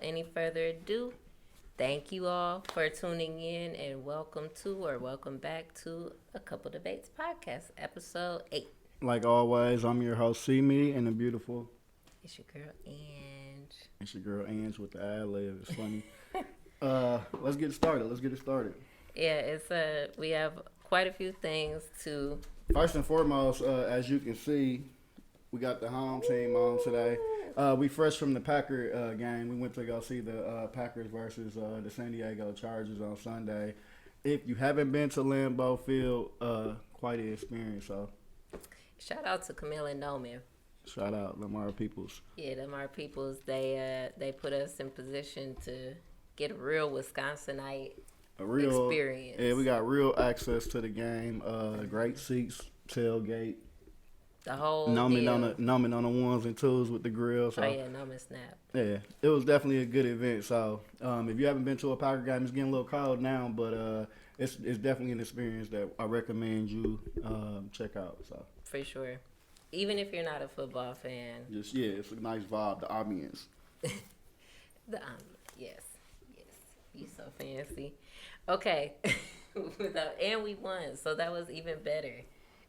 any further ado, thank you all for tuning in and welcome back to A Couple Debates Podcast, episode 8. Like always, I'm your host, See Me, and the beautiful. It's your girl, Ange. It's your girl, Ange, with the ad lib. It's funny. Let's get it started. Yeah, we have quite a few things to. First and foremost, as you can see, we got the home team on today. We fresh from the Packer game. We went to go see the Packers versus the San Diego Chargers on Sunday. If you haven't been to Lambeau Field, quite an experience. So, shout out to Camille and Noman. Shout out Lamar Peoples. Yeah, Lamar Peoples. They put us in position to get a real Wisconsinite experience. Yeah, we got real access to the game. Great seats, tailgate. The whole numbing on the ones and twos with the grill. So. Oh yeah, numbing snap. Yeah, it was definitely a good event. So if you haven't been to a Packer game, it's getting a little cold now, but it's definitely an experience that I recommend you check out. So for sure, even if you're not a football fan, it's a nice vibe. The ambience. Yes, you so fancy. Okay, and we won, so that was even better.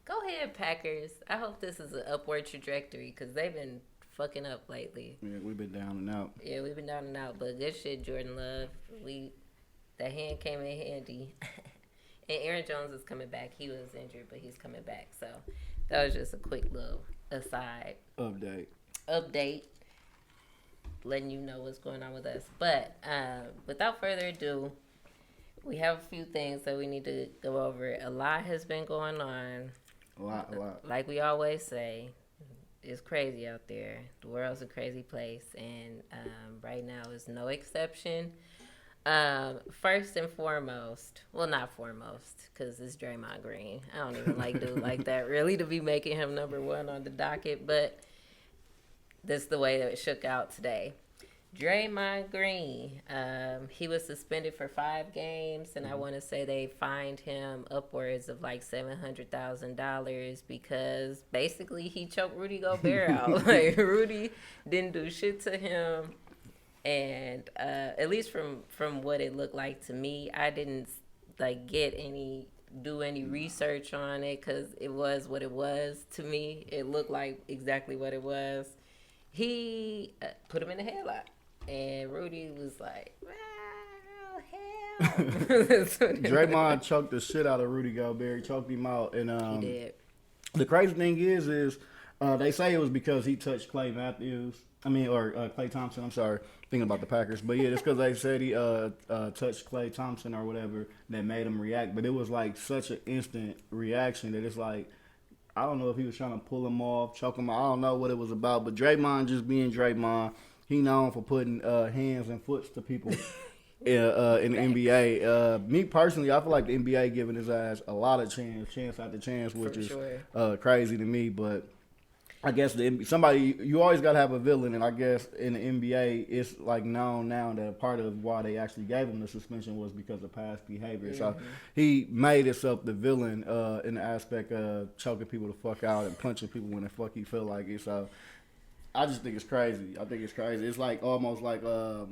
Go ahead, Packers. I hope this is an upward trajectory because they've been fucking up lately. Yeah, we've been down and out. Yeah, we've been down and out, but good shit, Jordan Love. That hand came in handy. And Aaron Jones is coming back. He was injured, but he's coming back. So that was just a quick little aside. Update. Letting you know what's going on with us. But without further ado, we have a few things that we need to go over. A lot has been going on. A lot. Like we always say, it's crazy out there. The world's a crazy place, and right now is no exception. First and foremost, well, not foremost, because it's Draymond Green. I don't even like dude like that, really, to be making him number one on the docket, but that's the way that it shook out today. Draymond Green, he was suspended for 5 games, and I want to say they fined him upwards of like $700,000 because basically he choked Rudy Gobert out. Like Rudy didn't do shit to him, and at least from what it looked like to me, I didn't like do any research on it because it was what it was to me. It looked like exactly what it was. He put him in a headlock. And Rudy was like, well, hell. Draymond choked the shit out of Rudy Gobert. He choked him out. And he did. The crazy thing is they say it was because he touched Klay Thompson. I'm sorry, thinking about the Packers. But yeah, it's because they said he touched Klay Thompson or whatever that made him react. But it was like such an instant reaction that it's like, I don't know if he was trying to pull him off, choke him out. I don't know what it was about. But Draymond just being Draymond. He known for putting hands and foots to people in the NBA. Me personally, I feel like the NBA giving his ass a lot of chance after chance, which is crazy to me. But I guess you always got to have a villain, and I guess in the NBA, it's like known now that part of why they actually gave him the suspension was because of past behavior. Mm-hmm. So he made himself the villain in the aspect of choking people the fuck out and punching people when the fuck he feel like it. So I just think it's crazy. It's like almost like the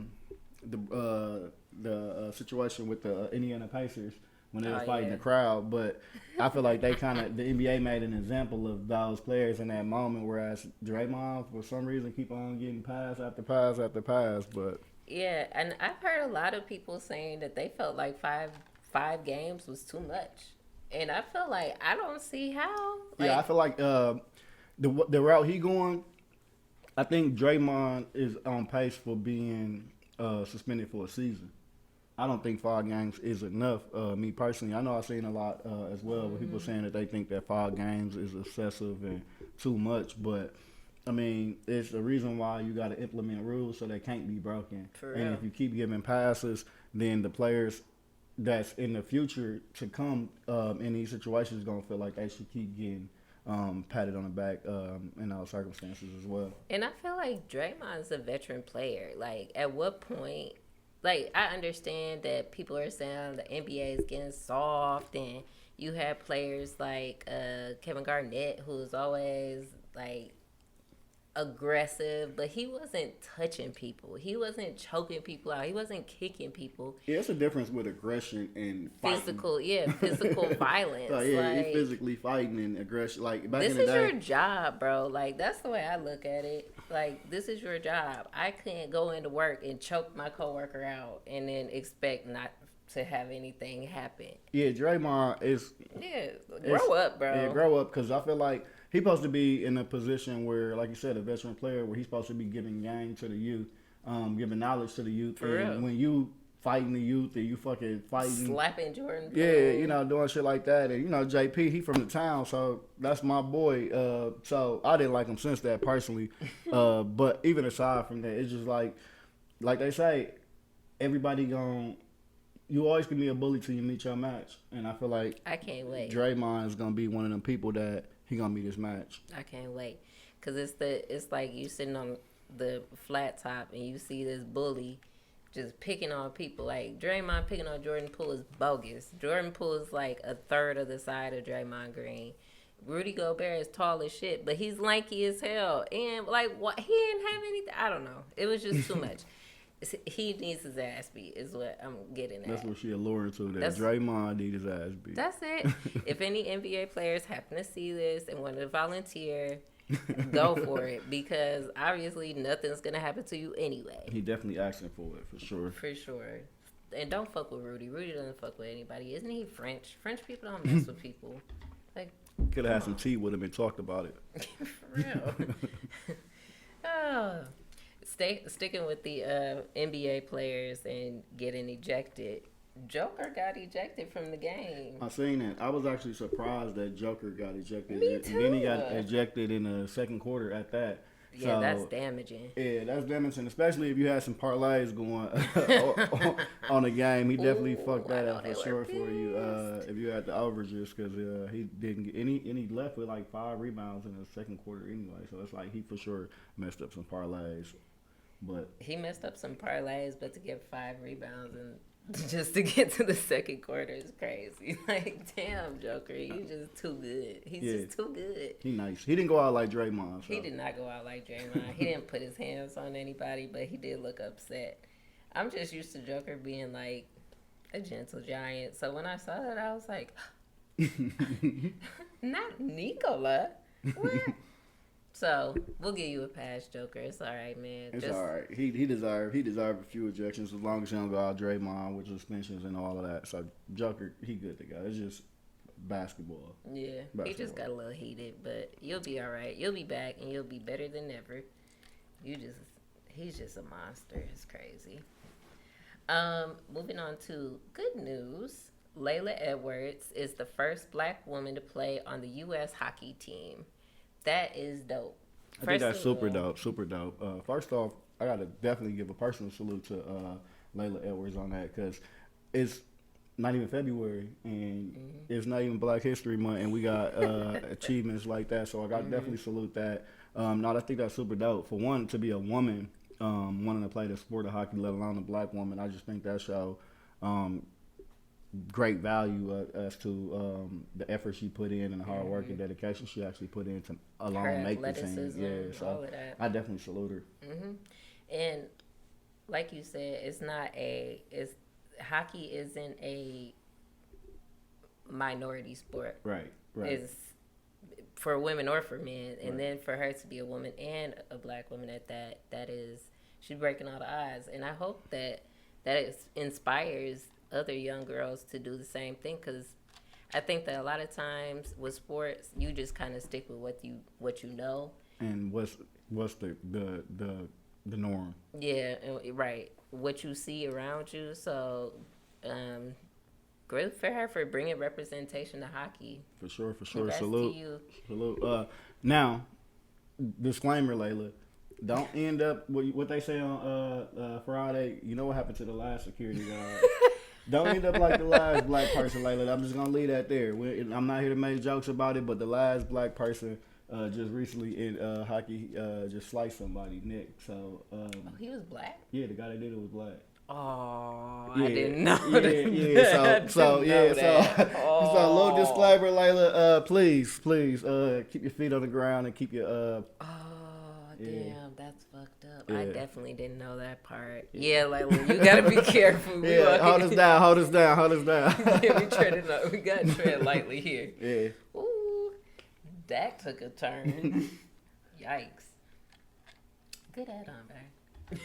situation with the Indiana Pacers when they were fighting the crowd. But I feel like the NBA made an example of those players in that moment, whereas Draymond, for some reason, keep on getting pass after pass after pass. But yeah, and I've heard a lot of people saying that they felt like five games was too much. And I feel like I don't see how. I feel like the route he going, I think Draymond is on pace for being suspended for a season. I don't think 5 games is enough. Me personally, I know I've seen a lot as well with people saying that they think that 5 games is excessive and too much. But I mean, it's the reason why you got to implement rules so they can't be broken. And if you keep giving passes, then the players that's in the future to come in these situations gonna feel like they should keep getting patted on the back in those circumstances as well. And I feel like Draymond's a veteran player. Like, at what point, like, I understand that people are saying the NBA is getting soft, and you have players like Kevin Garnett, who's always, like, aggressive, but he wasn't touching people. He wasn't choking people out. He wasn't kicking people. Yeah, it's a difference with aggression and fighting. Physical violence. So yeah, like, he physically fighting and aggression. Like back this in the is day, your job, bro. Like, that's the way I look at it. Like, this is your job. I can't go into work and choke my coworker out and then expect not to have anything happen. yeah, Draymond is. Yeah, grow up, bro. Yeah, grow up, because I feel like he's supposed to be in a position where, like you said, a veteran player, where he's supposed to be giving game to the youth, giving knowledge to the youth. For and real. when you fighting the youth and you fucking fighting, Slapping Jordan. yeah, you know, doing shit like that, and you know, JP, he from the town, so that's my boy. So I didn't like him since that personally. But even aside from that, it's just like they say, everybody you always can be a bully till you meet your match, and I feel like I can't wait. Draymond is gonna be one of them people that he gonna meet his match. I can't wait, cause it's like you sitting on the flat top and you see this bully just picking on people. Like, Draymond picking on Jordan Poole is bogus. Jordan Poole is like a third of the side of Draymond Green. Rudy Gobert is tall as shit, but he's lanky as hell. And like, what, he didn't have anything. I don't know. It was just too much. He needs his ass beat, is what I'm getting at. That's what she alluring to. That Draymond need his ass beat. That's it. If any NBA players happen to see this and want to volunteer, go for it, because obviously nothing's gonna happen to you anyway. He definitely asking for it, for sure. For sure. And don't fuck with Rudy. Rudy doesn't fuck with anybody. Isn't he French? French people don't mess with people. Like, could have had some tea with him and talked about it. For real. Oh. Sticking with the NBA players and getting ejected. Joker got ejected from the game. I seen it. I was actually surprised that Joker got ejected. Me too. And then he got ejected in the second quarter at that. Yeah, so, that's damaging. Yeah, that's damaging, especially if you had some parlays going on the game. He definitely fucked that up for sure for you if you had the overages, because he didn't get any, and he left with like 5 rebounds in the second quarter anyway. So it's like he for sure messed up some parlays. But he messed up some parlays, but to get 5 rebounds and just to get to the second quarter is crazy. Like, damn, Joker, you just too good. He's just too good. He nice. He didn't go out like Draymond. So. He did not go out like Draymond. He didn't put his hands on anybody, but he did look upset. I'm just used to Joker being like a gentle giant. So when I saw that, I was like, not Nikola. What? So we'll give you a pass, Joker. It's all right, man. It's all right. He deserved a few ejections as long as he don't go out Draymond with suspensions and all of that. So Joker, he good to go. It's just basketball. Yeah, he just got a little heated, but you'll be all right. You'll be back and you'll be better than ever. He's just a monster. It's crazy. Moving on to good news. Layla Edwards is the first black woman to play on the U.S. hockey team. That is dope. I think that's super dope. First off, I got to definitely give a personal salute to Layla Edwards on that, because it's not even February and it's not even Black History Month, and we got achievements like that. So I got to definitely salute that. I think that's super dope. For one, to be a woman wanting to play the sport of hockey, let alone a black woman, I just think that show great value as to the effort she put in and the hard work and dedication she actually put in to alone make the team. Yeah, so all of that. I definitely salute her. And like you said, hockey isn't a minority sport. Right. It's for women or for men, and then for her to be a woman and a black woman at that is, she's breaking all the odds. And I hope that inspires other young girls to do the same thing, because I think that a lot of times with sports, you just kind of stick with what you know. And what's the norm? Yeah, right. What you see around you. So, great for her for bringing representation to hockey. For sure. Congrats Salute. to you. Salute. Now, disclaimer, Layla. Don't end up what they say on Friday. You know what happened to the last security guard. Don't end up like the last black person, Layla. I'm just going to leave that there. I'm not here to make jokes about it, but the last black person just recently in hockey just sliced somebody, Nick. So he was black? Yeah, the guy that did it was black. Oh, yeah, I didn't know that. So a little disclaimer, Layla. Please keep your feet on the ground and keep your Yeah. damn, that's fucked up. I Yeah. definitely didn't know that part. Yeah, like when you gotta be careful. We Yeah, hold us down, hold us down, hold us down. Yeah, we treading up. We gotta tread lightly here. Yeah. Ooh, that took a turn. Yikes. Good add on, babe.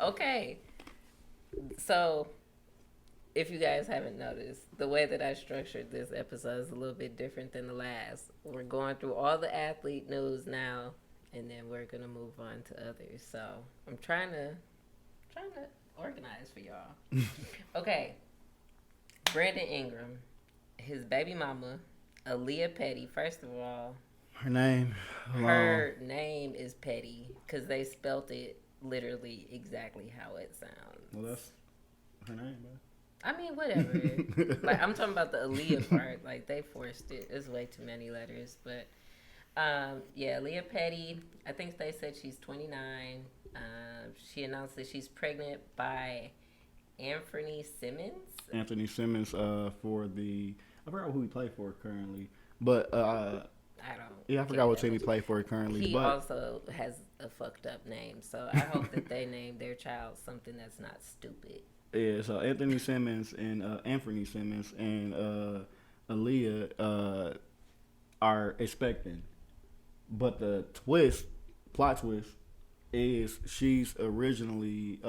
Okay, so if you guys haven't noticed, the way that I structured this episode is a little bit different than the last. We're going through all the athlete news now, and then we're gonna move on to others. So I'm trying to organize for y'all. Okay, Brandon Ingram, his baby mama, Aaliyah Petty. First of all, Her name. her name is Petty because they spelt it literally exactly how it sounds. Well, that's her name, man. I mean, whatever. Like, I'm talking about the Aaliyah part. Like, they forced it. It's way too many letters. But, yeah, Aaliyah Petty, I think they said she's 29. She announced that she's pregnant by Anthony Simmons. Anthony Simmons for the... I forgot who he played for currently. But, I don't. yeah, I forgot what team he played for currently. He but also has a fucked up name. So I hope that they name their child something that's not stupid. Yeah, so Anthony Simmons and Aaliyah are expecting. But the plot twist, is she's originally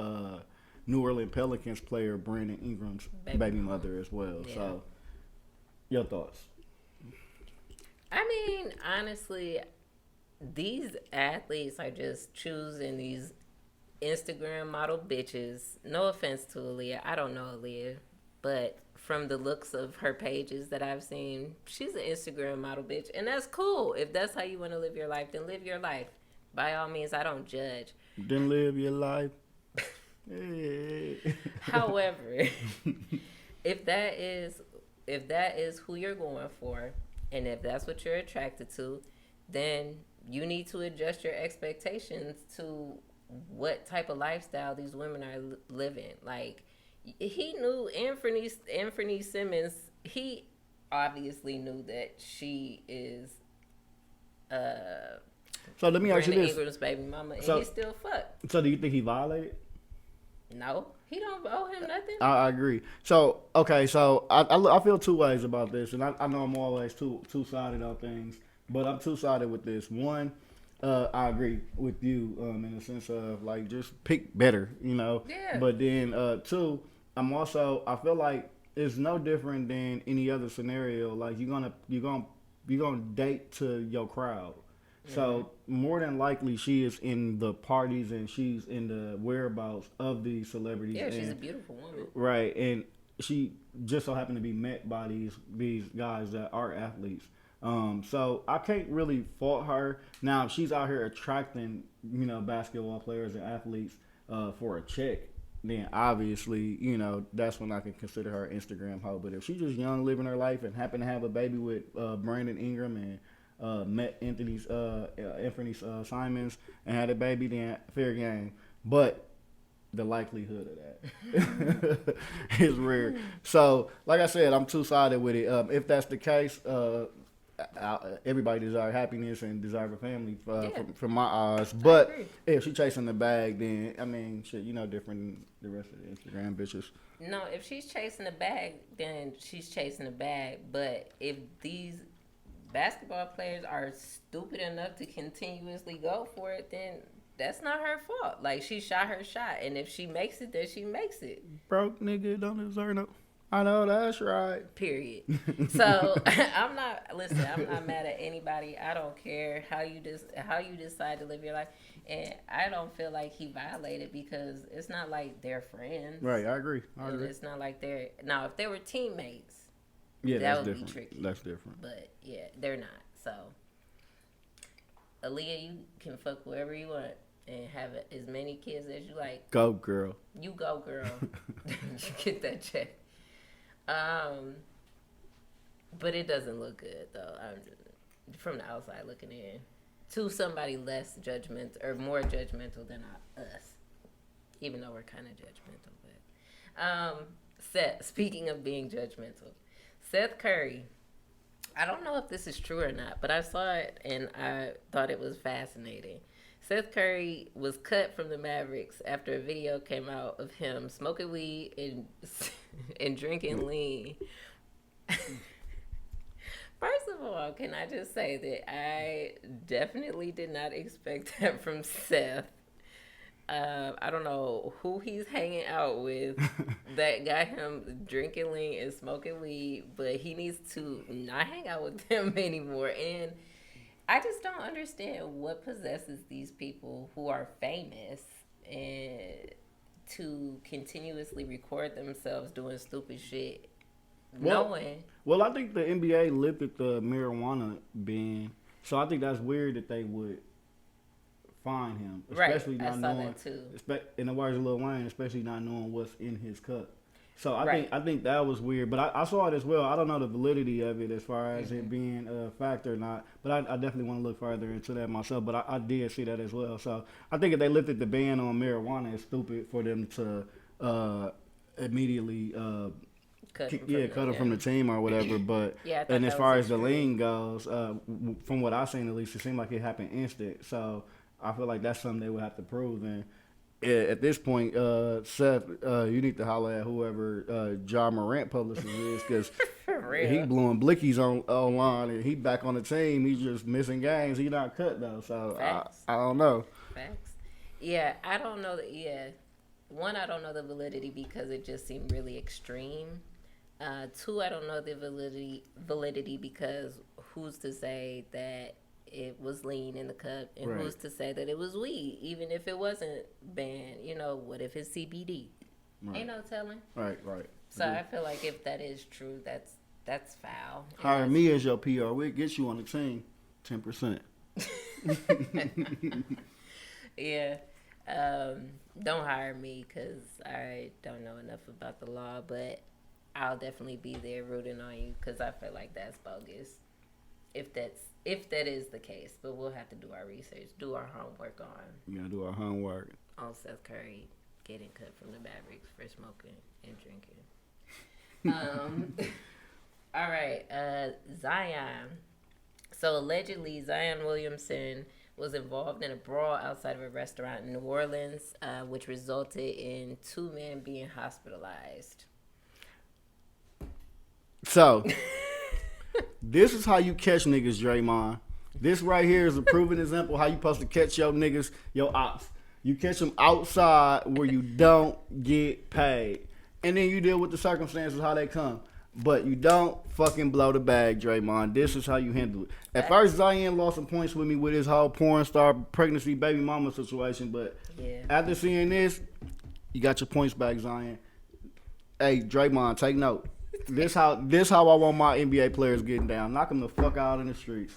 New Orleans Pelicans player Brandon Ingram's baby mother as well. Yeah. So, your thoughts? I mean, honestly, these athletes are just choosing these Instagram model bitches. No offense to Aaliyah. I don't know Aaliyah. But from the looks of her pages that I've seen, she's an Instagram model bitch. And that's cool. If that's how you want to live your life, then live your life. By all means, I don't judge. Then live your life. However, if that is who you're going for, and if that's what you're attracted to, then you need to adjust your expectations to what type of lifestyle these women are living. Like, he knew Anthony Simmons, he obviously knew that she is so let me ask you Brandon this. Ingram's baby mama, and So- he still fucked. So do you think he violated? No, he don't owe him nothing. I agree. So, okay, so I feel two ways about this, and I know I'm always two-sided on things, but I'm two-sided with this. One, I agree with you in the sense of, like, just pick better, you know? Yeah. But then, two, I feel like it's no different than any other scenario. Like, you're gonna date to your crowd. So more than likely, she is in the parties and she's in the whereabouts of these celebrities. Yeah, she's and, a beautiful woman. right? And she just so happened to be met by these guys that are athletes. So I can't really fault her. Now, if she's out here attracting, basketball players and athletes for a check, then obviously, that's when I can consider her an Instagram hoe. But if she's just young, living her life, and happen to have a baby with Brandon Ingram and met Anthony Simons and had a baby, then fair game. But the likelihood of that is rare. So, like I said, I'm two-sided with it. If that's the case, everybody desires happiness and desire a family from my eyes. But if she's chasing the bag, then, I mean, shit, different than the rest of the Instagram bitches. No, if she's chasing the bag, then she's chasing the bag. But if these basketball players are stupid enough to continuously go for it, then that's not her fault. Like, she shot her shot, and if she makes it, then she makes it. Broke nigga don't deserve no. I know that's right. Period. So I'm not mad at anybody. I don't care how you decide to live your life, and I don't feel like he violated because it's not like they're friends. Right, I agree. It's not like they're now. If they were teammates, yeah, that would be tricky. That's different. But yeah, they're not. So Aaliyah, you can fuck whoever you want and have as many kids as you like. Go girl. You go girl. You get that check. But it doesn't look good though. I'm just, from the outside looking in, to somebody less judgmental or more judgmental than us, even though we're kind of judgmental. But Seth. Speaking of being judgmental, Seth Curry I don't know if this is true or not, but I saw it and I thought it was fascinating. Seth Curry was cut from the Mavericks after a video came out of him smoking weed and and drinking lean. First of all, can I just say that I definitely did not expect that from Seth. I don't know who he's hanging out with that got him drinking lean and smoking weed, but he needs to not hang out with them anymore. And I just don't understand what possesses these people who are famous and to continuously record themselves doing stupid shit, Well, knowing. well, I think the NBA lifted the marijuana ban, so I think that's weird that they would fine him, Right, especially I not saw knowing. that too. In the words of Lil Wayne, especially not knowing what's in his cup. So Right. I think that was weird, but I saw it as well. I don't know the validity of it as far as Mm-hmm. it being a factor or not, but I definitely want to look further into that myself. But I did see that as well. So I think if they lifted the ban on marijuana, it's stupid for them to immediately Cut him yeah, from cut him yeah. from the team or whatever. But Yeah, I thought and as that far was as the extreme. lean goes, from what I've seen at least, it seemed like it happened instant. So I feel like that's something they would have to prove. And at this point, Seth, you need to holler at whoever Ja Morant publicist is because For he real. blowing blickies online and he back on the team. He's just missing games. He not cut though. So Facts. I don't know. Facts. Yeah, I don't know that. Yeah, one, I don't know the validity because it just seemed really extreme. Two, I don't know the validity because who's to say that it was lean in the cup, and Right. who's to say that it was weed, even if it wasn't banned? You know, what if it's CBD? Right. Ain't no telling. Right. Right. So I feel like if that is true, that's foul. And Hire that's- me as your PR. We'll get you on the team. 10%. Yeah. Don't hire me because I don't know enough about the law, but I'll definitely be there rooting on you because I feel like that's bogus. If that is the case, but we'll have to do our research, do our homework We gotta do our homework. on Seth Curry getting cut from the Mavericks for smoking and drinking. All right, Zion. So allegedly, Zion Williamson was involved in a brawl outside of a restaurant in New Orleans, which resulted in 2 men being hospitalized. So, this is how you catch niggas, Draymond. This right here is a proven example how you supposed to catch your niggas, your ops. You catch them outside where you don't get paid. And then you deal with the circumstances, how they come. But you don't fucking blow the bag, Draymond. This is how you handle it. At first, Zion lost some points with me with his whole porn star pregnancy baby mama situation. But Yeah. after seeing this, you got your points back, Zion. Hey, Draymond, take note. This how I want my NBA players getting down. Knock them the fuck out in the streets.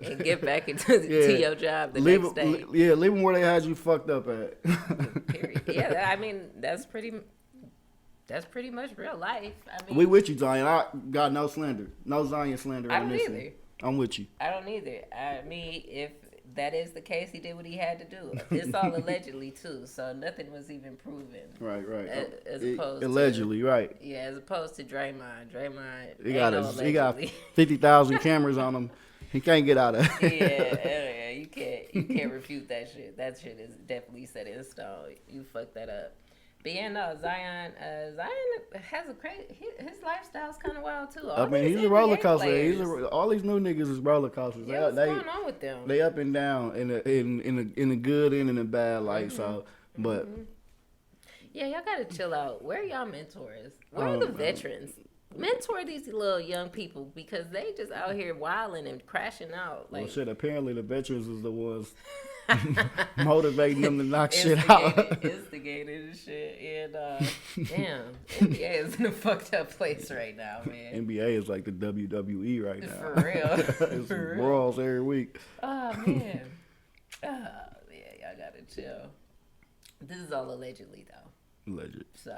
And get back into to your job the leave next them, day. yeah, leave them where they had you fucked up at. Period. Yeah, I mean that's pretty much real life. I mean, We with you, Zion. I got no slander, no Zion slander I on don't this either. one. I'm with you. I don't either. I mean, if that is the case, he did what he had to do. It's all allegedly too, so nothing was even proven. Right. As opposed to- allegedly, right. Yeah, as opposed to Draymond. Draymond, He ain't no he got allegedly. 50,000 cameras on him. He can't get out of it. yeah, you can't refute that shit. That shit is definitely set in stone. You fucked that up. But yeah, no, Zion has a crazy. His lifestyle's kind of wild too. I All mean, these he's a roller NBA coaster. players. All these new niggas is roller coasters. Yeah, what's going on with them? They up and down in a good and in a bad light. So, but Yeah, y'all gotta chill out. Where are y'all mentors? Where are Um, the veterans? Mentor these little young people because they just out here wilding and crashing out. well, Like shit. Apparently, the veterans is the ones motivating them to knock shit out. instigated and shit. And damn, NBA is in a fucked up place right now, man. NBA is like the WWE right now. For real. It's For real. brawls every week. Oh man. Yeah, y'all gotta chill. This is all allegedly though. Legend. So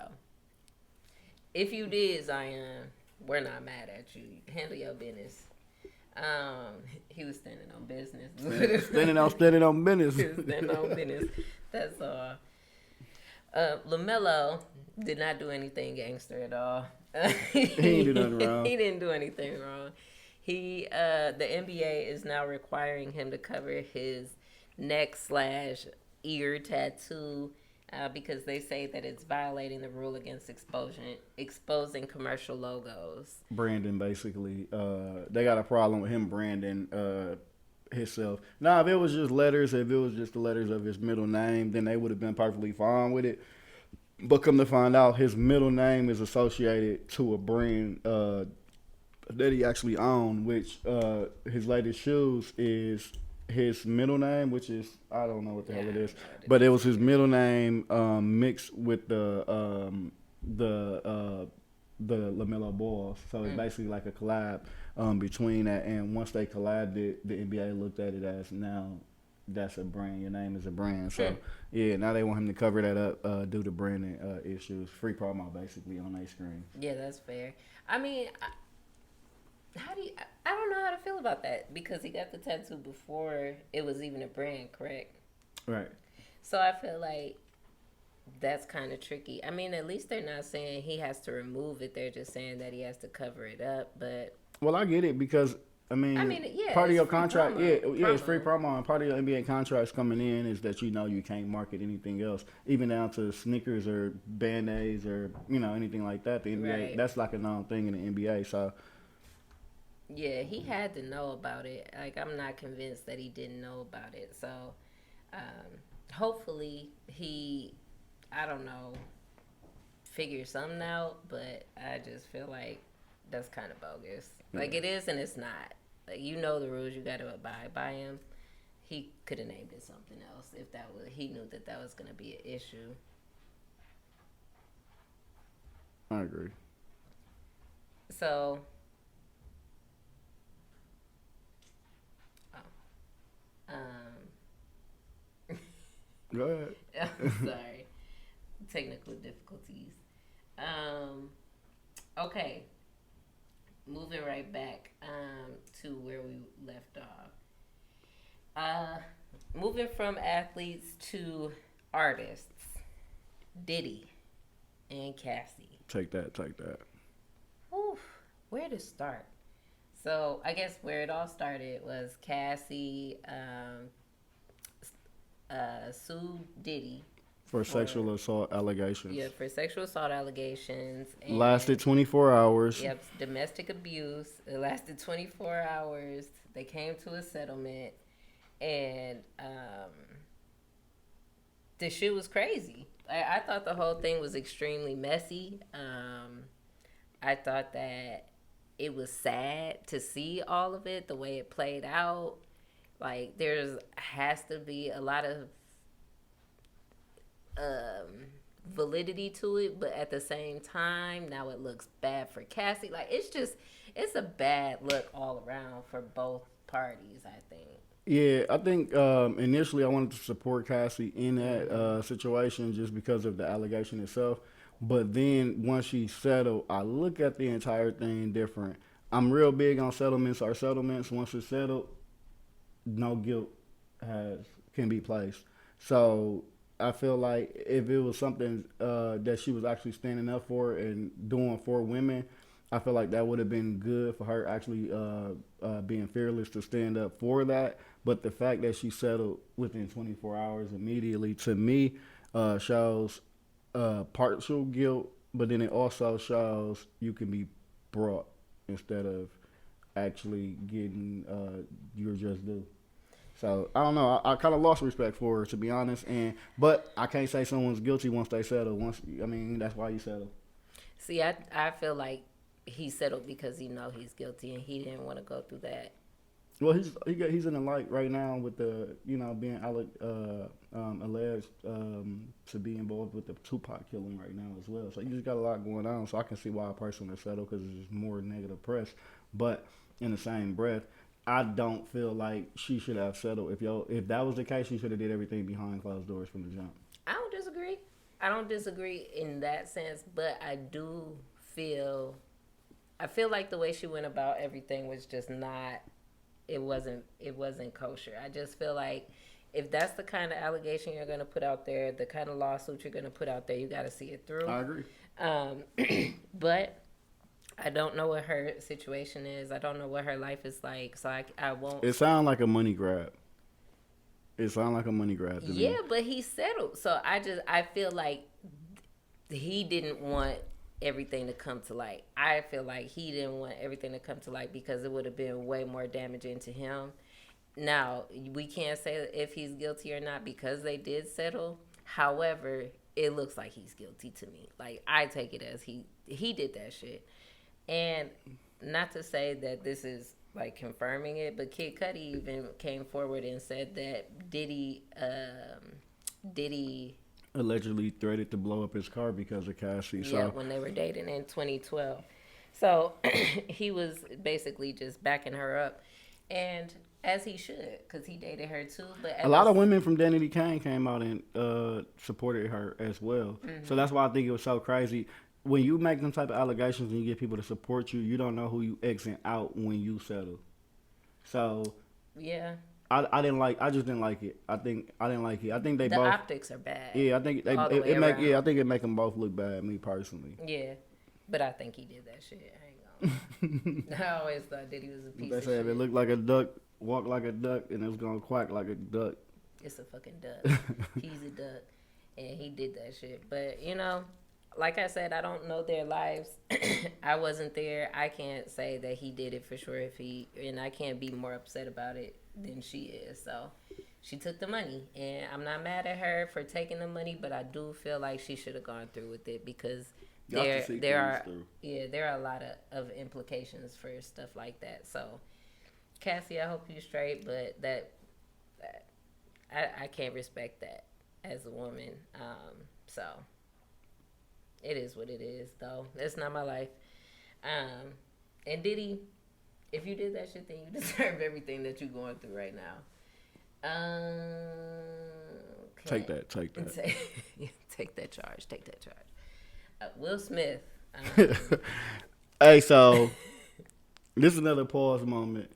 if you did, Zion, we're not mad at you. Handle your business. He was standing on business. Standing on business. He was standing on business. That's all. LaMelo did not do anything gangster at all. He ain't do nothing wrong. He didn't do anything wrong. The NBA is now requiring him to cover his neck slash ear tattoo because they say that it's violating the rule against exposing commercial logos. Brandon basically, they got a problem with him branding himself. Now, if it was just letters, if it was just the letters of his middle name, then they would have been perfectly fine with it. But come to find out, his middle name is associated to a brand that he actually owned, which his latest shoes is his middle name, which is I don't know what the hell it is, but it was his middle name mixed with the LaMelo Ball. So it's basically like a collab between that. And once they collabed it, the NBA looked at it as now that's a brand. Your name is a brand. So yeah, now they want him to cover that up due to branding issues. Free promo basically on their screen. Yeah, that's fair. I mean, I don't know how to feel about that because he got the tattoo before it was even a brand, correct? Right. So I feel like that's kind of tricky. I mean, at least they're not saying he has to remove it. They're just saying that he has to cover it up. But well, I get it because yeah, part of your contract, promo. it's free promo, and part of your NBA contracts coming in is that you can't market anything else, even down to sneakers or Band-Aids or anything like that. The NBA, that's like a known thing in the NBA. So yeah, he had to know about it. Like, I'm not convinced that he didn't know about it. So hopefully he, I don't know, figure something out. But I just feel like that's kind of bogus. Like, it is and it's not. Like, the rules, you got to abide by them. He could have named it something else if he knew that was going to be an issue. I agree. So, go ahead. I'm sorry. Technical difficulties. Okay. Moving right back to where we left off. Moving from athletes to artists. Diddy and Cassie. Take that. Oof, where to start? So I guess where it all started was Cassie sued Diddy for sexual assault allegations. Yeah, for sexual assault allegations. And lasted 24 hours. Yep, domestic abuse. It lasted 24 hours. They came to a settlement, and the shit was crazy. I thought the whole thing was extremely messy. I thought that it was sad to see all of it, the way it played out. Like, has to be a lot of validity to it, but at the same time, now it looks bad for Cassie. Like, it's a bad look all around for both parties, I think. Yeah, I think initially I wanted to support Cassie in that situation just because of the allegation itself. But then once she settled, I look at the entire thing different. I'm real big on settlements. Our settlements, once it's settled, no guilt can be placed. So I feel like if it was something that she was actually standing up for and doing for women, I feel like that would have been good for her actually being fearless to stand up for that. But the fact that she settled within 24 hours immediately, to me, shows partial guilt, but then it also shows you can be brought instead of actually getting your just due. So I don't know. I kind of lost respect for her, to be honest. But I can't say someone's guilty once they settle. That's why you settle. See, I feel like he settled because he's guilty and he didn't want to go through that. Well, he's in the light right now with the being alleged to be involved with the Tupac killing right now as well. So you just got a lot going on. So I can see why a person would settle because there's more negative press. But in the same breath, I don't feel like she should have settled. If that was the case, she should have did everything behind closed doors from the jump. I don't disagree in that sense, but I feel like the way she went about everything was just not. It wasn't kosher. I just feel like if that's the kind of allegation you're going to put out there, the kind of lawsuit you're going to put out there, you got to see it through. I agree. But I don't know what her situation is. I don't know what her life is like. So I won't. It sounds like a money grab. It sounds like a money grab to Yeah, me. but he settled. So I feel like he didn't want everything to come to light. I feel like he didn't want everything to come to light because it would have been way more damaging to him. Now, we can't say if he's guilty or not because they did settle. However, it looks like he's guilty to me. Like I take it as he did that shit. And not to say that this is like confirming it, but Kid Cudi even came forward and said that Diddy, Allegedly threatened to blow up his car because of Cassie. yeah, So when they were dating in 2012. So he was basically just backing her up, and as he should, because he dated her too. But a lot of women from Danity Kane came out and supported her as well. Mm-hmm. So that's why I think it was so crazy. When you make them type of allegations and you get people to support you, you don't know who you exit out when you settle. So Yeah, I didn't like. I just didn't like it. I didn't like it. I think they the both. optics are bad. Yeah, I think they all the way it make. around. Yeah, I think it make them both look bad. Me personally. Yeah, but I think he did that shit. I ain't gonna. I always thought Diddy was a piece They of say if shit. it looked like a duck, walk like a duck, and it was gonna quack like a duck. It's a fucking duck. He's a duck, and he did that shit. But like I said, I don't know their lives. I wasn't there. I can't say that he did it for sure. And I can't be more upset about it than she is. So she took the money, and I'm not mad at her for taking the money, but I do feel like she should have gone through with it because there are there are a lot of implications for stuff like that. So Cassie, I hope you straight, but I can't respect that as a woman. So it is what it is, though. That's not my life. And Diddy, if you did that shit, then you deserve everything that you're going through right now. Take that. Take that charge. Take that charge. Will Smith. Hey, so this is another pause moment.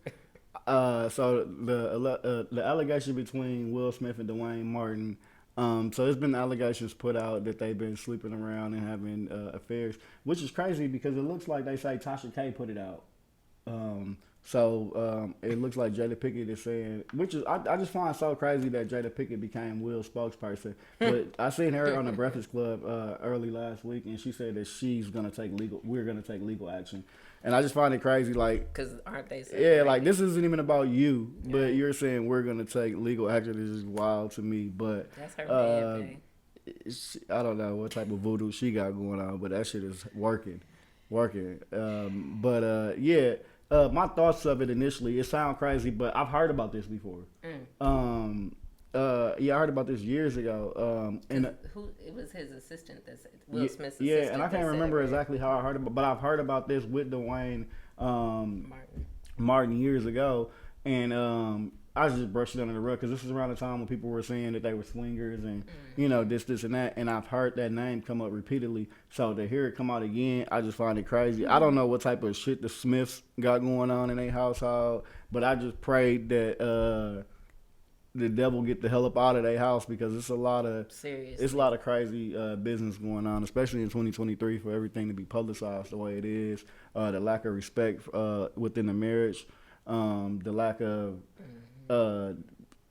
So the allegation between Will Smith and Dwayne Martin. So there's been allegations put out that they've been sleeping around and having affairs, which is crazy because it looks like they say Tasha K put it out. It looks like Jada Pinkett is saying, which is I just find it so crazy that Jada Pinkett became Will's spokesperson. But I seen her on the Breakfast Club early last week, and she said that we're gonna take legal action. And I just find it crazy, like, because aren't they? Yeah, like this isn't even about you, but you're saying we're gonna take legal action. Is just wild to me. But that's her man thing. I don't know what type of voodoo she got going on, but that shit is working. My thoughts of it initially, it sounds crazy, but I've heard about this before. I heard about this years ago. It was his assistant that said Will Smith's assistant. Yeah, and I can't remember exactly how I heard about, but I've heard about this with Dwayne Martin years ago, and I just brushed it under the rug because this is around the time when people were saying that they were swingers and this and that, and I've heard that name come up repeatedly. So to hear it come out again, I just find it crazy. I don't know what type of shit the Smiths got going on in their household, but I just prayed that the devil get the hell up out of their house because it's a lot of crazy business going on, especially in 2023 for everything to be publicized the way it is. The lack of respect within the marriage, the lack of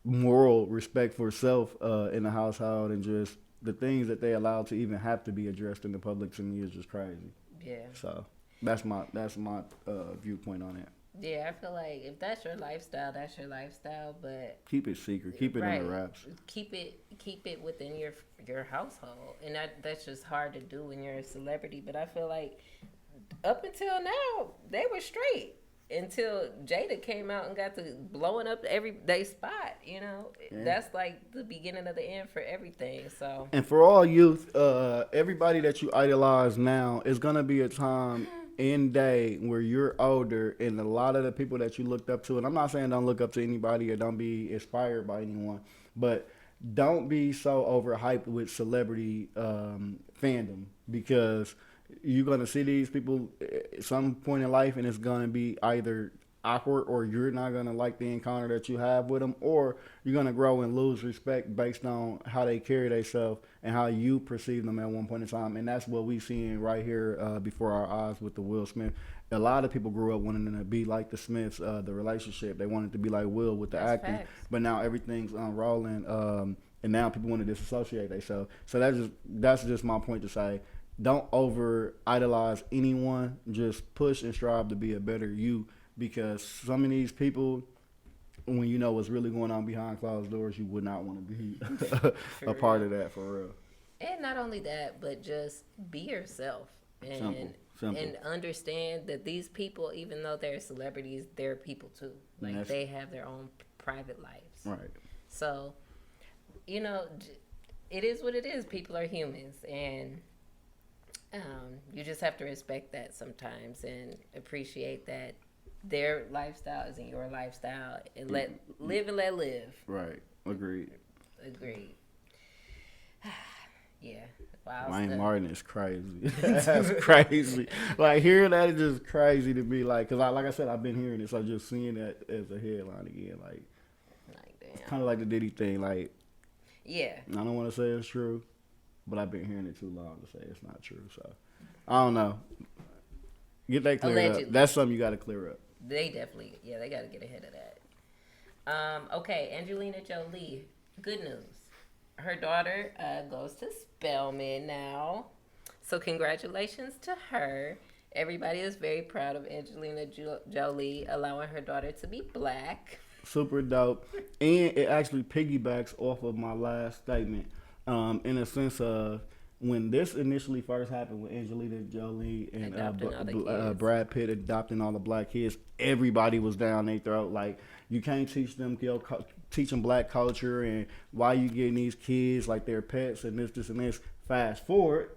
moral respect for self in the household, and just the things that they allow to even have to be addressed in the public to me is just crazy. Yeah. So that's my viewpoint on it. Yeah, I feel like if that's your lifestyle, that's your lifestyle. But keep it secret. Keep it under wraps. Keep it within your household, and that's just hard to do when you're a celebrity. But I feel like up until now, they were straight until Jada came out and got to blowing up everyday spot. That's like the beginning of the end for everything. So, and for all youth, everybody that you idolize now, is gonna be a time in day where you're older, and a lot of the people that you looked up to, and I'm not saying don't look up to anybody or don't be inspired by anyone, but don't be so overhyped with celebrity fandom, because you're going to see these people at some point in life, and it's going to be either awkward, or you're not gonna like the encounter that you have with them, or you're gonna grow and lose respect based on how they carry themselves and how you perceive them at one point in time. And that's what we seeing right here before our eyes with the Will Smith. A lot of people grew up wanting to be like the Smiths, the relationship. They wanted to be like Will with the That's acting, facts. but now everything's unrolling, and now people want to disassociate themselves. So that's just my point to say. Don't over idolize anyone. Just push and strive to be a better you, because some of these people, when you know what's really going on behind closed doors, you would not want to be For a part real. of that, for real. And not only that, but just be yourself Simple, and simple. understand that these people, even though they're celebrities, they're people too. And Like that's they have their own private lives. right. So, you know, it is what it is. People are humans, and you just have to respect that sometimes and appreciate that their lifestyle isn't your lifestyle, and let live and let live. Right. Agreed. Agreed. Yeah. Wow. Wayne Stuff. Martin is crazy. That's crazy. Like hearing that is just crazy to me. Like, cause like I said, I've been hearing it, so just seeing that as a headline again, like Like it's damn. kind of like the Diddy thing. Like Yeah. I don't want to say it's true, but I've been hearing it too long to say it's not true. So I don't know. Get that cleared Allegedly. up. That's something you got to clear up. They definitely, yeah, they got to get ahead of that. Okay, Angelina Jolie. Good news. Her daughter goes to Spelman now. So congratulations to her. Everybody is very proud of Angelina Jolie allowing her daughter to be black. Super dope. And it actually piggybacks off of my last statement, in a sense of when this initially first happened with Angelina Jolie and Adopting all the kids. Brad Pitt adopting all the black kids, everybody was down their throat. Like, you can't teach them, teach them black culture and why you getting these kids like they're pets and this, and this. Fast forward,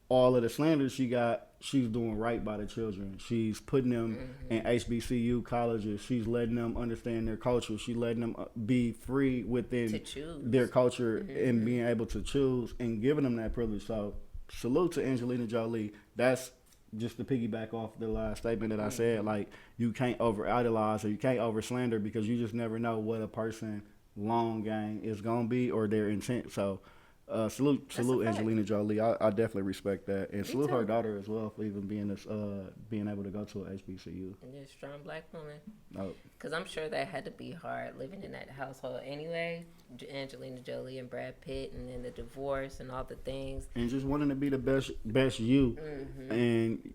all of the slander she got, she's doing right by the children. She's putting them in HBCU colleges. She's letting them understand their culture. She's letting them be free To within choose. their culture and being able to choose and giving them that privilege. So salute to Angelina Jolie. That's just to piggyback off the last statement that I said. Like, you can't over idolize or you can't over slander, because you just never know what a person long game is gonna be or their intent. So salute That's a fact. Angelina Jolie. I definitely respect that, and Me salute her too. daughter as well for even being being able to go to a HBCU. And a strong black woman. Oh, Because I'm sure that had to be hard living in that household anyway. Angelina Jolie and Brad Pitt, and then the divorce and all the things. and just wanting to be the best you, and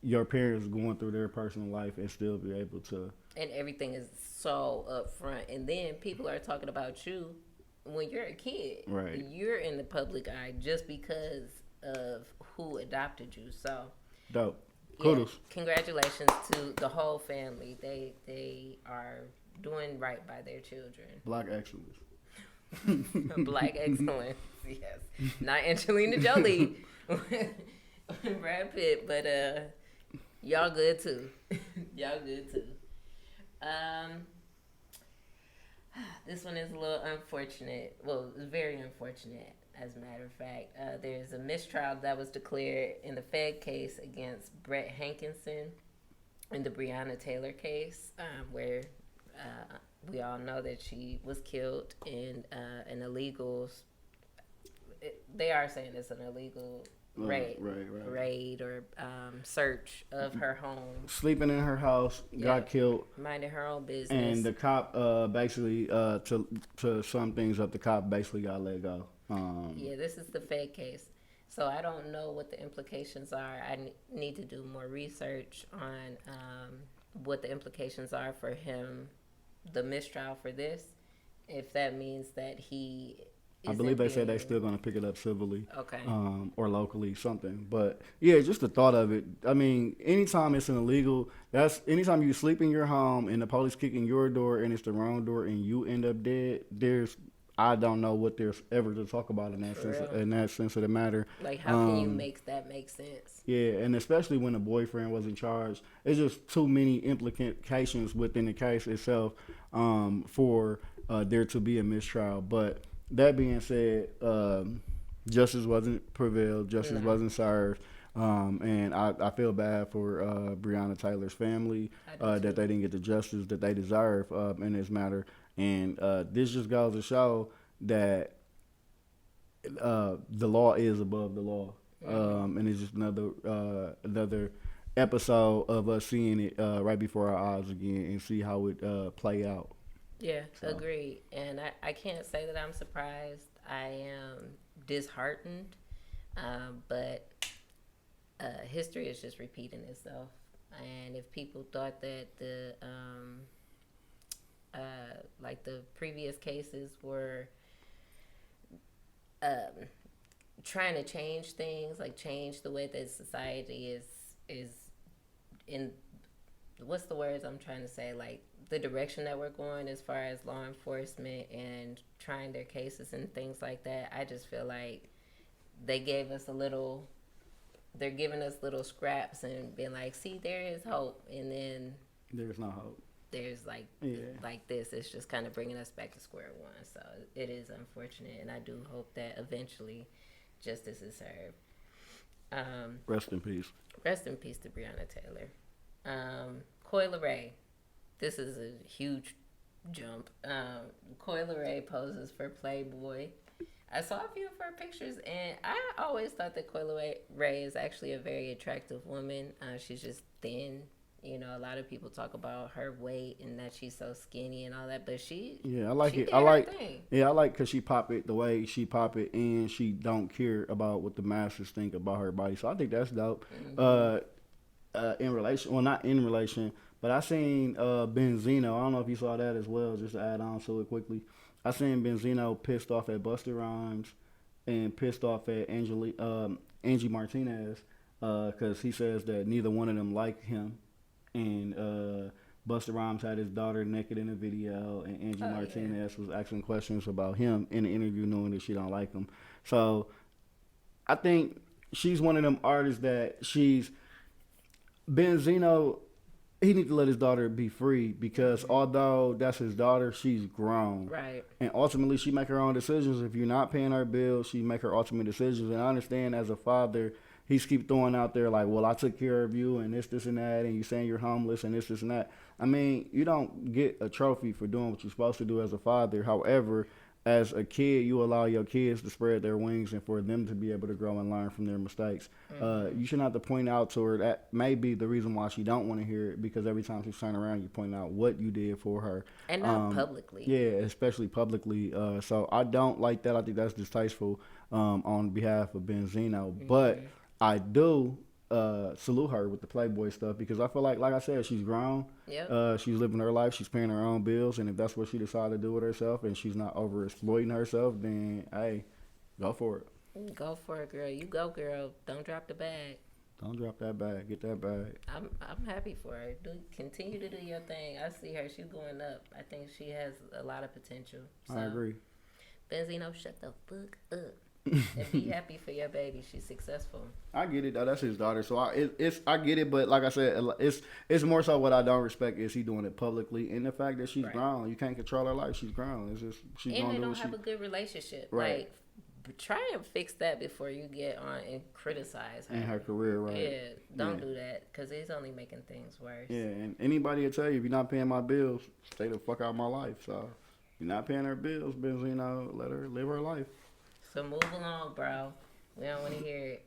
your parents going through their personal life and still be able to. And everything is so upfront. And then people are talking about you when you're a kid. Right. You're in the public eye just because of who adopted you. So, Dope. yeah, Kudos. congratulations to the whole family. They are doing right by their children. Black excellence. Black excellence, yes. Not Angelina Jolie, Brad Pitt, but y'all good too. Y'all good too. This one is a little unfortunate. Well, it's very unfortunate, as a matter of fact. There's a mistrial that was declared in the Fed case against Brett Hankinson in the Breonna Taylor case, where we all know that she was killed in an illegal. They are saying it's an illegal raid, right. raid or search of her home, Sleeping in her house, got killed, minding her own business. and the cop basically to sum things up, the cop basically got let go. Yeah, this is the Fed case. So I don't know what the implications are. I need to do more research on what the implications are for him, the mistrial for this. If that means that he, I believe they said they're still going to pick it up civilly. Okay. Or locally, something. But yeah, just the thought of it. I mean, anytime it's an illegal, anytime you sleep in your home and the police kick in your door and it's the wrong door and you end up dead, I don't know what there's ever to talk about in that For sense. real. In that sense of the matter. Like, how can you make that make sense? Yeah, and especially when the boyfriend was in charge, it's just too many implications within the case itself for there to be a mistrial. But that being said, justice wasn't prevailed, justice No. wasn't served. And I feel bad for Breonna Taylor's family I do that too. they didn't get the justice that they deserve in this matter. And this just goes to show that the law is above the law, Hmm. and it's just another episode of us seeing it right before our eyes again and see how it play out. Yeah, So agreed. And I can't say that I'm surprised. I am disheartened, but history is just repeating itself. And if people thought that like the previous cases were um, trying to change things, like change the way that society is in, what's the words I'm trying to say, like the direction that we're going as far as law enforcement and trying their cases and things like that. I just feel like they gave us a little, they're giving us little scraps and being like, see, there is hope, and then there's no hope. there's Yeah, like this. It's just kind of bringing us back to square one. So it is unfortunate, and I do hope that eventually justice is served. Um, rest in peace. Rest in peace to Breonna Taylor. Coy Ray. This is a huge jump. Coy Ray poses for Playboy. I saw a few of her pictures, and I always thought that Coy Ray is actually a very attractive woman. She's just thin. You know, a lot of people talk about her weight and that she's so skinny and all that, but Yeah, I like she it. did her thing. Yeah, I like because she pop it the way she pop it, and she don't care about what the masses think about her body. So I think that's dope. Hmm. Uh, in relation, well, not in relation, but I seen Benzino. I don't know if you saw that as well. Just to add on to it quickly, I seen Benzino pissed off at Busta Rhymes and pissed off at Angie Martinez because he says that neither one of them like him, and Busta Rhymes had his daughter naked in a video, and Angie Oh yeah. Martinez was asking questions about him in the interview, knowing that she don't like him. So I think she's one of them artists that she's Benzino. He need to let his daughter be free because Hmm. although that's his daughter, she's grown, Right. and ultimately she make her own decisions. If you're not paying her bills, she make her ultimate decisions. And I understand as a father, he's keep throwing out there like, "Well, I took care of you, and this, and that," and you saying you're homeless, and this, and that. I mean, you don't get a trophy for doing what you're supposed to do as a father. However, as a kid, you allow your kids to spread their wings and for them to be able to grow and learn from their mistakes. Hmm. You shouldn't have to point out to her that may be the reason why she don't want to hear it because every time she's turning around, you point out what you did for her. And not publicly. Yeah, especially publicly. So I don't like that. I think that's distasteful on behalf of Benzino. But Hmm. I do salute her with the Playboy stuff because I feel like I said, she's grown. Yep. She's living her life. She's paying her own bills, and if that's what she decided to do with herself, and she's not over exploiting herself, then hey, go for it. Go for it, girl. You go, girl. Don't drop the bag. Don't drop that bag. Get that bag. I'm happy for her. Do continue to do your thing. I see her. She's going up. I think she has a lot of potential. I So agree. Benzino, shut the fuck up and be happy for your baby. She's successful. I get it though. That's his daughter, so it's I get it. But like I said, it's more so what I don't respect is he doing it publicly, and the fact that she's Right. grown. You can't control her life. She's grown. It's just she's And gonna they do don't what she have a good relationship. right Like, try and fix that before you get on and criticize in her her. career. Right. Yeah, Yeah. don't do that because it's only making things worse. Yeah. And anybody will tell you if you're not paying my bills, stay the fuck out of my life. So if you're not paying her bills, Benzino, let her live her life. So move along, bro. We don't want to hear it.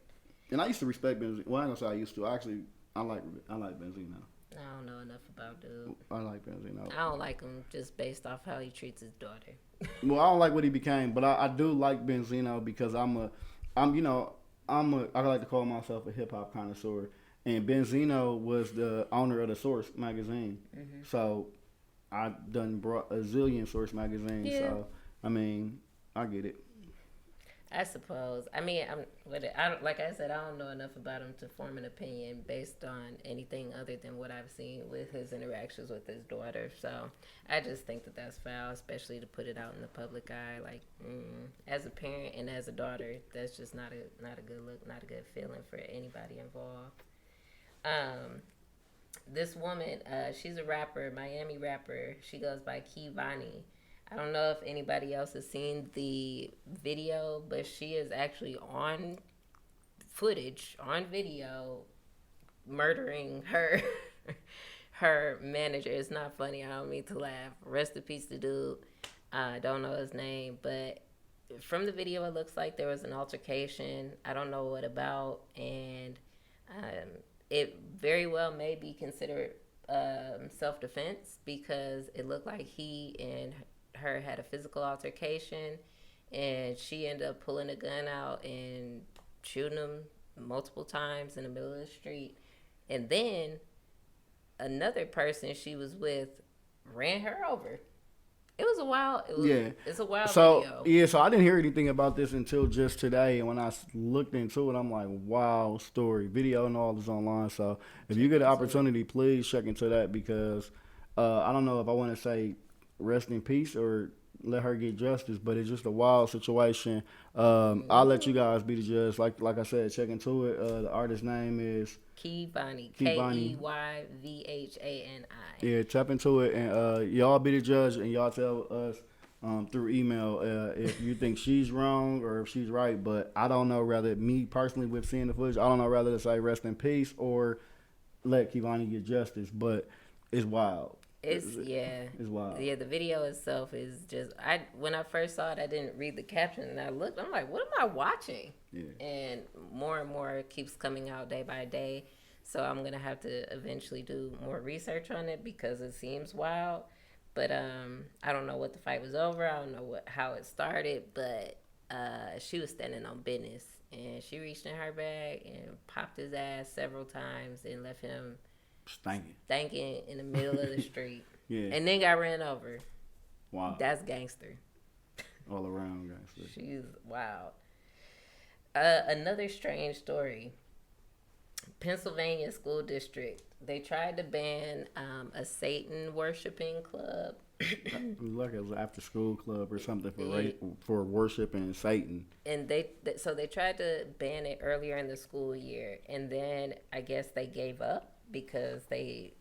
And I used to respect Benzino. Well, I ain't gonna say I used to. Actually, I like Benzino. I don't know enough about dude. I like Benzino. I don't like him just based off how he treats his daughter. Well, I don't like what he became, but I do like Benzino because I like to call myself a hip hop connoisseur, and Benzino was the owner of the Source magazine, Hmm. so I done brought a zillion Source magazines. Yeah. So I mean, I get it. I suppose. I mean, I'm with it. I don't, like I said, I don't know enough about him to form an opinion based on anything other than what I've seen with his interactions with his daughter. So I just think that that's foul, especially to put it out in the public eye. Like, as a parent and as a daughter, that's just not a good look, not a good feeling for anybody involved. Um, this woman, she's a rapper, Miami rapper. She goes by Kivani. I don't know if anybody else has seen the video, but she is actually on footage on video murdering her manager. It's not funny. I don't mean to laugh. Rest in peace, the dude. I don't know his name, but from the video, it looks like there was an altercation. I don't know what about, and it very well may be considered self-defense because it looked like he and her had a physical altercation, and she ended up pulling a gun out and shooting him multiple times in the middle of the street. And then another person she was with ran her over. It was a wild. It's a wild video. Yeah, so I didn't hear anything about this until just today, and when I looked into it, I'm like, wow, story, video, and all is online. So if you get an opportunity, please check into that because I don't know if I want to say rest in peace or let her get justice, but it's just a wild situation. I'll let you guys be the judge. Like I said, check into it. The artist's name is Keyvani. Keyvhani. Yeah, tap into it, and y'all be the judge, and y'all tell us through email if you think she's wrong or if she's right. But I don't know, rather me personally with seeing the footage, I don't know rather to say rest in peace or let Keyvani get justice. But it's wild. It's wild. Yeah, the video itself is just. When I first saw it, I didn't read the caption, and I looked. I'm like, what am I watching? Yeah. And more keeps coming out day by day. So I'm gonna have to eventually do more research on it because it seems wild. But I don't know what the fight was over. I don't know how it started. But she was standing on business, and she reached in her bag and popped his ass several times and left him stanking in the middle of the street. Yeah. And then got ran over. Wow. That's gangster. All around gangster. She's wild. Another strange story. Pennsylvania school district. They tried to ban a Satan worshiping club. It was like it was an after school club or something for worshiping Satan. And they tried to ban it earlier in the school year, and then I guess they gave up because they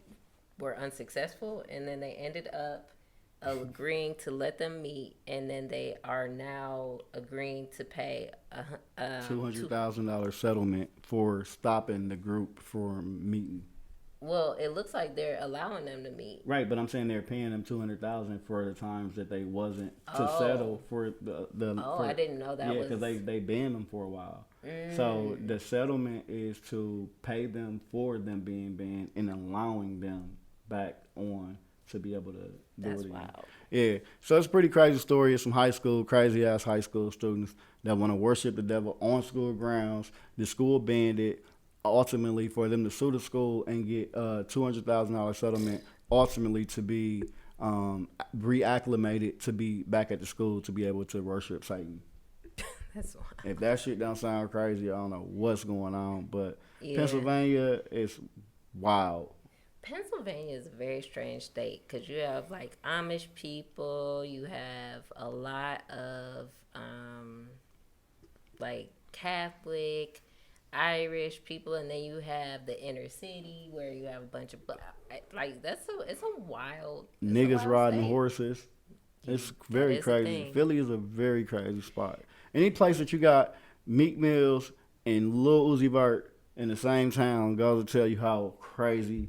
were unsuccessful, and then they ended up agreeing to let them meet, and then they are now agreeing to pay $200,000 settlement for stopping the group from meeting. Well, it looks like they're allowing them to meet. Right, but I'm saying they're paying them $200,000 for the times that they wasn't to settle for the. I didn't know that. Yeah, because they banned them for a while. So the settlement is to pay them for them being banned and allowing them back on to be able to do That's it again. wild. Yeah, so it's a pretty crazy story. It's some crazy ass high school students that want to worship the devil on school grounds. The school banned it. Ultimately, for them to sue the school and get $200,000 settlement, ultimately to be reacclimated to be back at the school to be able to worship Satan. That's wild. If that shit don't sound crazy, I don't know what's going on. But Pennsylvania is wild. Pennsylvania is a very strange state because you have like Amish people, you have a lot of like Catholic, Irish people, and then you have the inner city where you have a bunch of like it's a wild niggas riding state. Horses. It's very crazy. A Philly is a very crazy spot. Any place that you got Meek Mills and Lil Uzi Vert in the same town goes to tell you how crazy,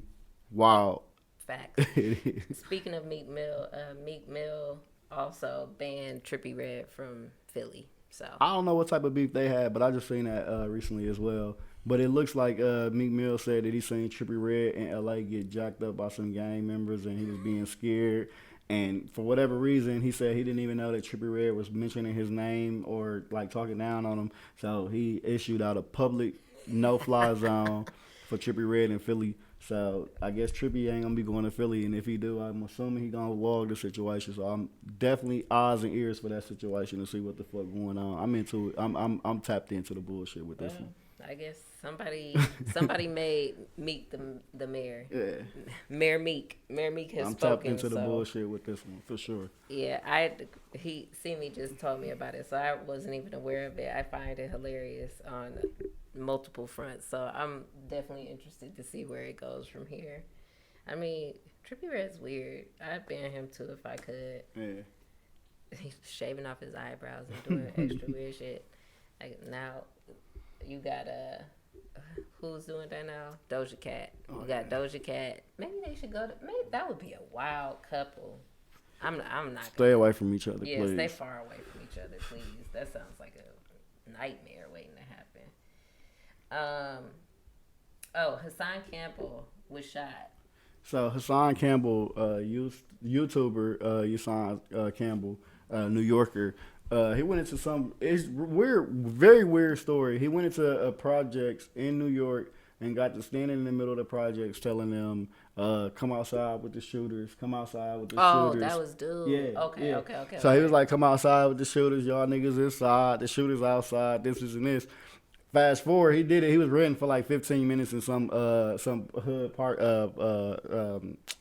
wild facts. it is. Speaking of Meek Mill also banned Trippie Redd from Philly. So I don't know what type of beef they had, but I just seen that recently as well. But it looks like Meek Mill said that he seen Trippie Redd in L.A. get jacked up by some gang members, and he was being scared. And for whatever reason, he said he didn't even know that Trippie Redd was mentioning his name or like talking down on him. So he issued out a public no-fly zone for Trippie Redd in Philly. So I guess Trippie ain't gonna be going to Philly, and if he do, I'm assuming he gonna log the situation. So I'm definitely eyes and ears for that situation to see what the fuck going on. I'm into it. I'm tapped into the bullshit with this one. I guess somebody made Meek the mayor. Yeah, Mayor Meek has I'm spoken. tapped into the bullshit with this one for sure. Yeah, he Simi just told me about it, so I wasn't even aware of it. I find it hilarious on multiple fronts, so I'm definitely interested to see where it goes from here. I mean, Trippie Redd's weird. I'd ban him too if I could. Yeah, He's shaving off his eyebrows and doing extra weird shit. Like now, You got who's doing that now? Doja Cat. Oh, You got yeah. Doja Cat. Maybe they should go to. Maybe that would be a wild couple. I'm not Stay gonna. away from each other, Yeah, stay please. far away from each other, please. That sounds like a nightmare waiting to happen. Oh, Hassan Campbell was shot. So Hassan Campbell, YouTuber, Hassan Campbell, New Yorker. He went into some it's weird, very weird story. He went into projects in New York and got to stand in the middle of the projects, telling them, "Come outside with the shooters. Come outside with the Oh, shooters." that was dude. Yeah, Okay, yeah. okay, okay, So he was okay. like, "Come outside with the shooters, y'all niggas inside. The shooters outside. This and this." Fast forward, he did it. He was renting for like 15 minutes in some hood park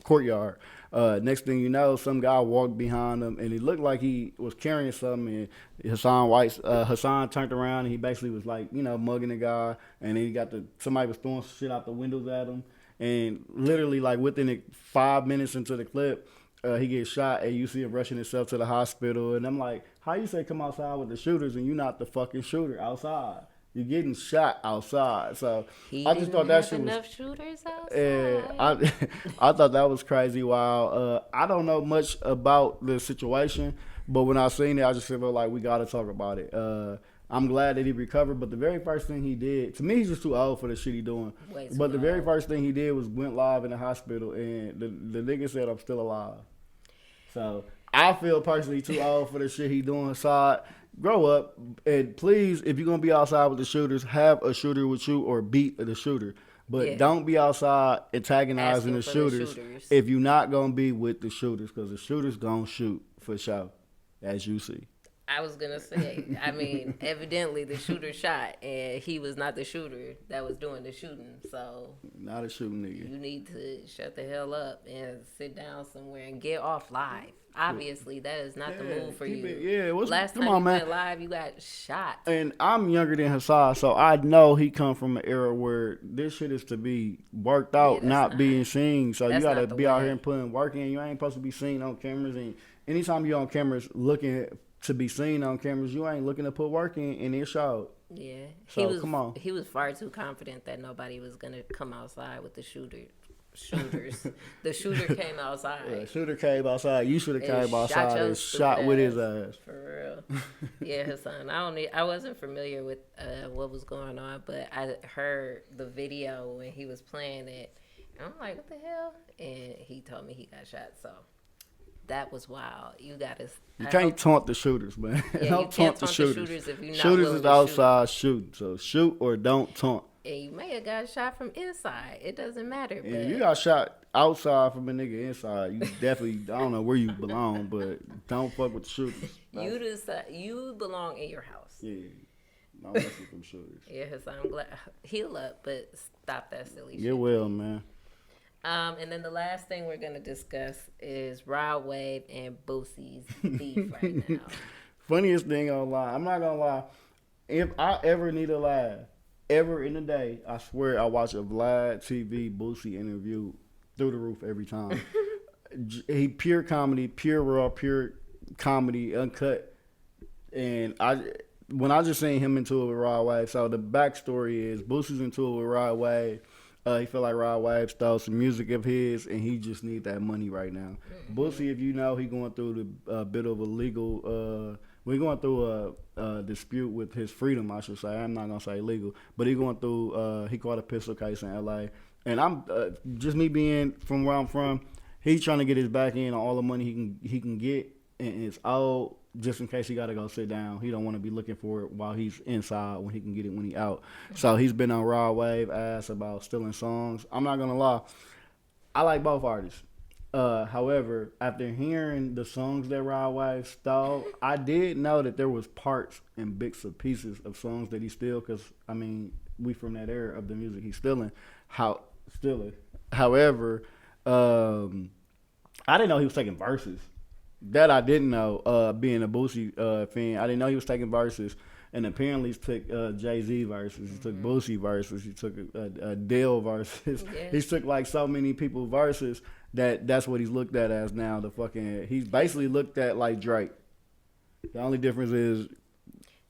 courtyard. Next thing you know, some guy walked behind him, and he looked like he was carrying something. And Hassan turned around, and he basically was like, mugging the guy. And then he got somebody was throwing shit out the windows at him, and literally like within 5 minutes into the clip, he gets shot, and you see him rushing himself to the hospital. And I'm like, how you say come outside with the shooters, and you're not the fucking shooter outside? You're getting shot outside. So He I just didn't thought that have shit was. enough shooters I outside. I thought that was crazy. Wow. I don't know much about the situation, but when I seen it, I just felt like we got to talk about it. I'm glad that he recovered, but the very first thing he did, to me, he's just too old for the shit he doing. Way too But the very old. first thing he did was went live in the hospital, and the nigga said, "I'm still alive." So I feel personally too old for the shit he doing. Side, grow up, and please, if you're gonna be outside with the shooters, have a shooter with you or beat the shooter. But Yeah, don't be outside antagonizing asking the for the shooters shooters. if you're not gonna be with the shooters, because the shooters gonna shoot for sure, as you see. I was gonna say. I mean, evidently the shooter shot, and he was not the shooter that was doing the shooting. So Not a shooting nigga. you need to shut the hell up and sit down somewhere and get off live. Obviously, that is not the move for keep you. it. Yeah, Last come time on, you man. went live, you got shot. And I'm younger than Hassan, so I know he come from an era where this shit is to be worked Yeah, out, not being seen. So you that's gotta not the be out here way. and putting work in. You ain't supposed to be seen on cameras. And anytime you're on cameras looking to be seen on cameras, you ain't looking to put work in, and it showed. Yeah, So come on. he was far too confident that nobody was gonna come outside with the shooters. The shooter came Yeah, outside shooter came outside. You should have and came shot outside your and stupid shot with his ass. ass. For real. Yeah, Hassan. I wasn't familiar with what was going on, but I heard the video when he was playing it. And I'm like, what the hell? And he told me he got shot. So that was wild. You gotta. You I can't hope. taunt the shooters, man. Yeah, you Don't can't taunt the taunt the shooters. shooters if you're not Shooters willing is to shoot. outside shooting, so shoot or don't taunt. And you may have got shot from inside. It doesn't matter. And if you But got shot outside from a nigga inside, you definitely I don't know where you belong, but don't fuck with the shooters. you decide you belong in your house. Yeah, don't mess with them shooters. Yeah, Hassan. I'm glad. Heal up, but stop that silly Get shit. well, man. And then the last thing we're gonna discuss is Rod Wave and Boosie's beef right now. Funniest thing on lie. I'm not gonna lie. If I ever need a laugh, ever in the day, I swear I watch a Vlad TV Boosie interview through the roof every time. He pure comedy, pure raw, pure comedy, uncut. And when I just seen him into it with Rod Wave, so the backstory is Boosie's into it with Rod Wave. He felt like Rod Wave stole some music of his, and he just need that money right now. Boosie, if you know, he going through the bit of a legal. We're going through a dispute with his freedom, I should say. I'm not gonna say legal, but he going through. He caught a pistol case in L.A. And I'm just me being from where I'm from. He's trying to get his back in on all the money he can get, and it's all just in case he got to go sit down. He don't want to be looking for it while he's inside when he can get it when he out. So he's been on Rod Wave ass about stealing songs. I'm not gonna lie, I like both artists. However, after hearing the songs that Rod Wave stole, I did know that there was parts and bits and pieces of songs that he stole. Because I mean, we from that era of the music he's stealing. Stealing. However, I didn't know he was taking verses. That I didn't know. Being a Boosie fan, I didn't know he was taking verses. And apparently, he took Jay-Z verses. He took Boosie verses. He took Dale verses. Yeah. He took like so many people verses that's what he's looked at as now. He's basically looked at like Drake. The only difference is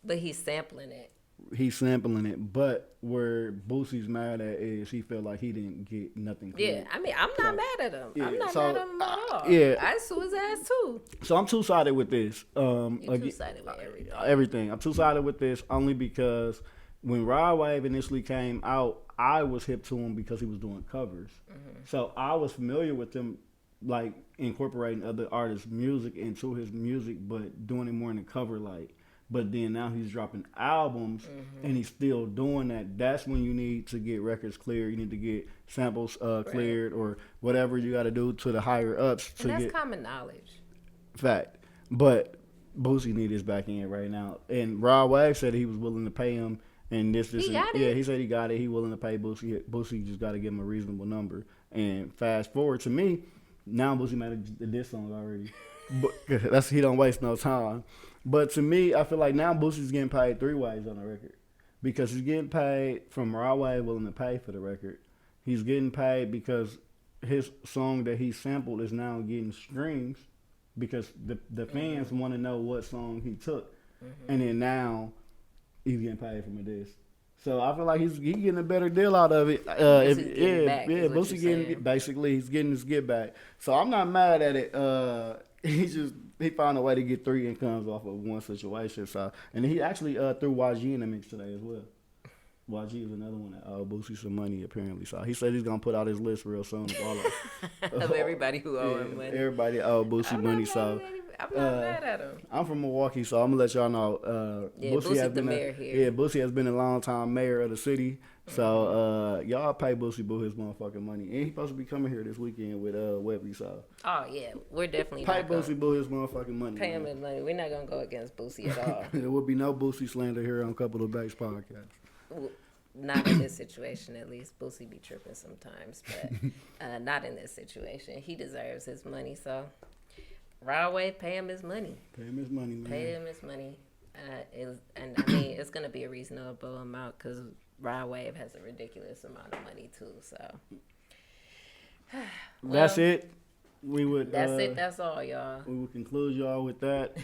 But he's sampling it. he's sampling it. But where Boosie's mad at is he felt like he didn't get nothing clear. Yeah, I mean, I'm not mad at him. I'm not so, mad at him at all. yeah. I sue his ass too. So I'm two-sided with this. You two-sided with everything. Everything. I'm two-sided with this only because when Rod Wave initially came out, I was hip to him because he was doing covers. Mm-hmm. So I was familiar with him, like incorporating other artists' music into his music, but doing it more in the cover light. But then now he's dropping albums, and he's still doing that. That's when you need to get records cleared. You need to get samples cleared or whatever you got to do to the higher ups. And that's common knowledge. Fact. But Boosie need his back end right now. And Rod Wave said he was willing to pay him. And he said he got it. He willing to pay Boosie. Boosie just got to give him a reasonable number. And fast forward to me, now Boosie made a diss song already. But he don't waste no time. But to me, I feel like now Boosie's getting paid 3 ways on the record. Because he's getting paid from Rod Wave willing to pay for the record. He's getting paid because his song that he sampled is now getting streams because the fans want to know what song he took. Mm-hmm. And then now he's getting paid from a disc. So I feel like he's getting a better deal out of it. Boosie he's getting his get back. So I'm not mad at it. He found a way to get 3 incomes off of one situation. So and he actually threw YG in the mix today as well. YG is another one that owed Boosie some money apparently. So he said he's gonna put out his list real soon of all of everybody who owe him money. Everybody owe Boosie money. So I'm not mad at him. I'm from Milwaukee, so I'm gonna let y'all know. Boosie has been mayor here. Yeah, Boosie has been a long time mayor of the city. So y'all pay Boosie Boo his motherfucking money, and he's supposed to be coming here this weekend with Webley. So we're definitely pay Boosie Boo his motherfucking money. Pay him his money. We're not gonna go against Boosie at all. There will be no Boosie slander here on Couple of Bakes podcast. Not in this situation, at least. Boosie be tripping sometimes, but not in this situation. He deserves his money, so Rod Wave, pay him his money. Pay him his money, man. Pay him his money. And I mean, it's going to be a reasonable amount because Rod Wave has a ridiculous amount of money, too, so. That's it. That's it. That's all, y'all. We will conclude y'all with that.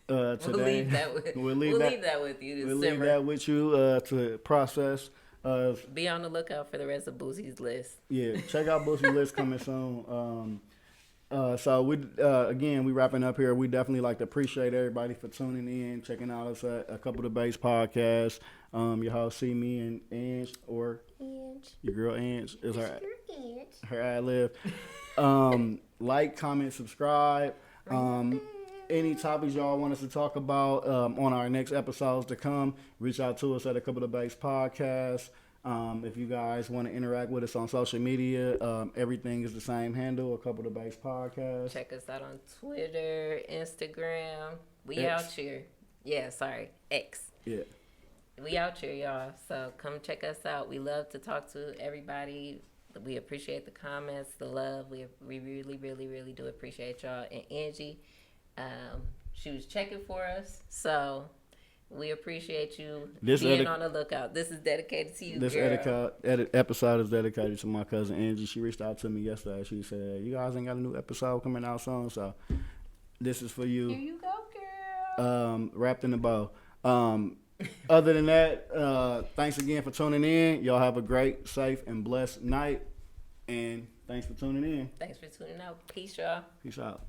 Today. We'll leave that with you. We'll leave that with you to process. Be on the lookout for the rest of Boosie's list. Yeah, check out Boosie's list coming soon. So we wrapping up here. We definitely like to appreciate everybody for tuning in, checking out us at a Couple of Bakes podcast. Your host, see me and Ange, or your girl Ange is her ad lib. Like, comment, subscribe. Any topics y'all want us to talk about on our next episodes to come, reach out to us at a Couple of Bakes podcast. If you guys want to interact with us on social media, everything is the same handle, a Couple of Bakes podcast. Check us out on Twitter, Instagram. We X. out here. Yeah, sorry, X. Yeah. We out here, y'all. So come check us out. We love to talk to everybody. We appreciate the comments, the love. We really, really, really do appreciate y'all. And Angie, she was checking for us, so we appreciate you being on the lookout. This is dedicated to you, this girl. Episode is dedicated to my cousin Angie. She reached out to me yesterday. She said, you guys ain't got a new episode coming out soon, so this is for you. Here you go, girl. Wrapped in a bow. Other than that, thanks again for tuning in. Y'all have a great, safe, and blessed night, and thanks for tuning in. Thanks for tuning out. Peace, y'all. Peace out.